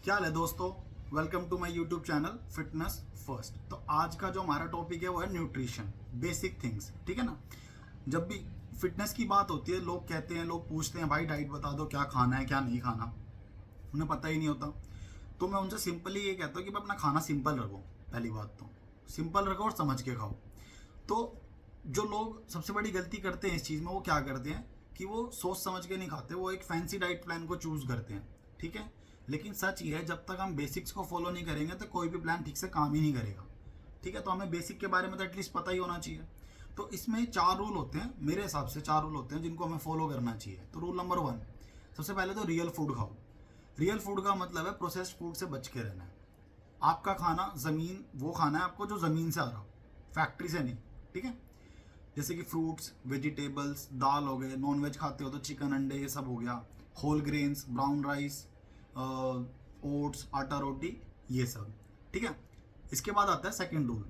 क्या हाल है दोस्तों। Welcome to my YouTube channel fitness first. तो आज का जो हमारा टॉपिक है वो है न्यूट्रिशन, बेसिक थिंग्स। ठीक है ना। जब भी फिटनेस की बात होती है लोग कहते हैं, लोग पूछते हैं भाई डाइट बता दो, क्या खाना है क्या नहीं खाना, उन्हें पता ही नहीं होता। तो मैं उनसे सिंपली ये कहता हूँ कि भाई अपना खाना सिंपल रखो। पहली बात तो सिंपल रखो और समझ के खाओ। तो जो लोग सबसे बड़ी गलती करते हैं इस चीज़ में, वो क्या करते हैं कि वो सोच समझ के नहीं खाते, वो एक फैंसी डाइट प्लान को चूज़ करते हैं। ठीक है। लेकिन सच ये है, जब तक हम बेसिक्स को फॉलो नहीं करेंगे तो कोई भी प्लान ठीक से काम ही नहीं करेगा। ठीक है। तो हमें बेसिक के बारे में तो एटलीस्ट पता ही होना चाहिए। तो इसमें 4 रूल होते हैं, मेरे हिसाब से 4 रूल होते हैं जिनको हमें फॉलो करना चाहिए। तो रूल नंबर 1, सबसे पहले तो रियल फूड खाओ। रियल फूड का मतलब है प्रोसेस्ड फूड से बच के रहना है। आपका खाना ज़मीन, वो खाना है आपको जो ज़मीन से आ रहा हो, फैक्ट्री से नहीं। ठीक है। जैसे कि फ्रूट्स, वेजिटेबल्स, दाल हो गए, नॉन वेज खाते हो तो चिकन, अंडे, ये सब हो गया, whole grains, brown rice, oats, आटा रोटी, ये सब। ठीक है। इसके बाद आता है सेकंड रूल,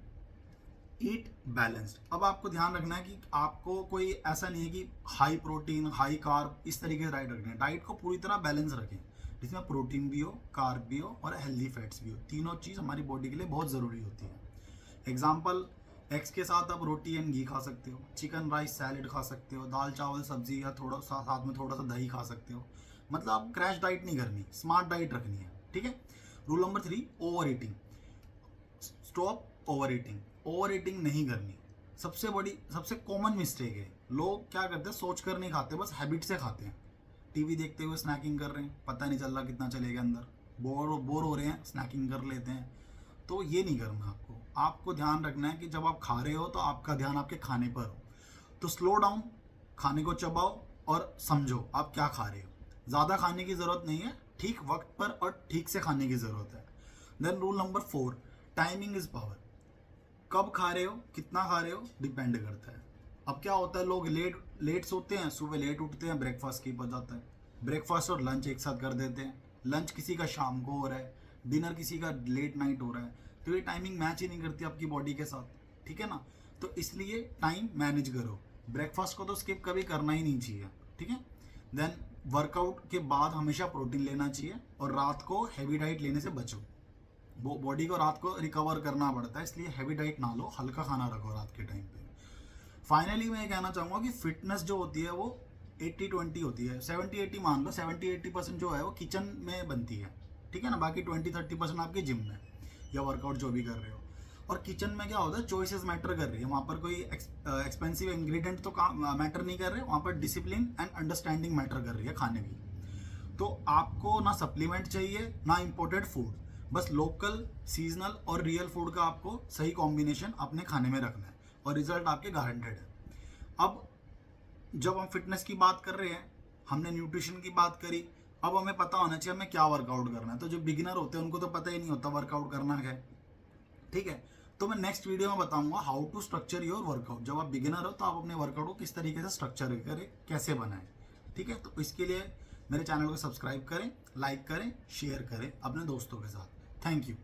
ईट बैलेंस्ड। अब आपको ध्यान रखना है कि आपको कोई ऐसा नहीं है कि हाई प्रोटीन हाई कार्ब इस तरीके से डाइट रखनी है। डाइट को पूरी तरह बैलेंस रखें, जिसमें प्रोटीन भी हो, कार्ब भी हो और हेल्दी फैट्स भी हो। तीनों चीज़ हमारी बॉडी के लिए बहुत ज़रूरी होती है। एग्जाम्पल, एग्स के साथ आप रोटी एंड घी खा सकते हो, चिकन राइस सैलेड खा सकते हो, दाल चावल सब्जी या थोड़ा सा साथ में थोड़ा सा दही खा सकते हो। मतलब आप क्रैश डाइट नहीं करनी, स्मार्ट डाइट रखनी है। ठीक है। Rule number 3, over eating. Stop over eating. Over eating नहीं करनी। सबसे बड़ी, सबसे कॉमन मिस्टेक है, लोग क्या करते हैं, सोच कर नहीं खाते, बस हैबिट से खाते हैं। टीवी देखते हुए स्नैकिंग कर रहे हैं, पता नहीं चल रहा कितना चलेगा अंदर, बोर हो रहे हैं, स्नैकिंग कर लेते हैं। तो ये नहीं करना आपको। आपको ध्यान रखना है कि जब आप खा रहे हो तो आपका ध्यान आपके खाने पर हो। तो स्लो डाउन, खाने को चबाओ और समझो आप क्या खा रहे हो। ज़्यादा खाने की ज़रूरत नहीं है, ठीक वक्त पर और ठीक से खाने की ज़रूरत है। Then rule number 4, timing is power. कब खा रहे हो, कितना खा रहे हो, डिपेंड करता है। अब क्या होता है, लोग लेट लेट सोते हैं, सुबह लेट उठते हैं, ब्रेकफास्ट स्किप हो जाता है। ब्रेकफास्ट और लंच एक साथ कर देते हैं, लंच किसी का शाम को हो रहा है, डिनर किसी का लेट नाइट हो रहा है। तो ये टाइमिंग मैच ही नहीं करती आपकी बॉडी के साथ। ठीक है ना। तो इसलिए टाइम मैनेज करो। ब्रेकफास्ट को तो स्किप कभी करना ही नहीं चाहिए। ठीक है। देन वर्कआउट के बाद हमेशा प्रोटीन लेना चाहिए और रात को हैवी डाइट लेने से बचो। वो बॉडी को रात को रिकवर करना पड़ता है, इसलिए हैवी डाइट ना लो, हल्का खाना रखो रात के टाइम पे। फाइनली मैं ये कहना चाहूँगा कि फिटनेस जो होती है वो 80-20 होती है। 70-80 मान लो, 70-80% जो है वो किचन में बनती है। ठीक है ना। बाकी 20-30% आपके जिम में या वर्कआउट जो भी कर रहे हो। और किचन में क्या होता है, चॉइसेस मैटर कर रही है। वहाँ पर कोई एक्सपेंसिव इंग्रेडिएंट तो मैटर नहीं कर रहे, वहाँ पर डिसिप्लिन एंड अंडरस्टैंडिंग मैटर कर रही है खाने की। तो आपको ना सप्लीमेंट चाहिए ना इम्पोर्टेड फूड, बस लोकल, सीजनल और रियल फूड का आपको सही कॉम्बिनेशन अपने खाने में रखना है और रिजल्ट आपके गारंटेड है। अब जब हम फिटनेस की बात कर रहे हैं, हमने न्यूट्रिशन की बात करी, अब हमें पता होना चाहिए हमें क्या वर्कआउट करना है। तो जो बिगिनर होते हैं उनको तो पता ही नहीं होता वर्कआउट करना है। ठीक है। तो मैं नेक्स्ट वीडियो में बताऊंगा how to structure your workout. जब आप बिगिनर हो तो आप अपने वर्कआउट को किस तरीके से स्ट्रक्चर करें, कैसे बनाएं। ठीक है। तो इसके लिए मेरे चैनल को सब्सक्राइब करें, लाइक करें, शेयर करें अपने दोस्तों के साथ। Thank you.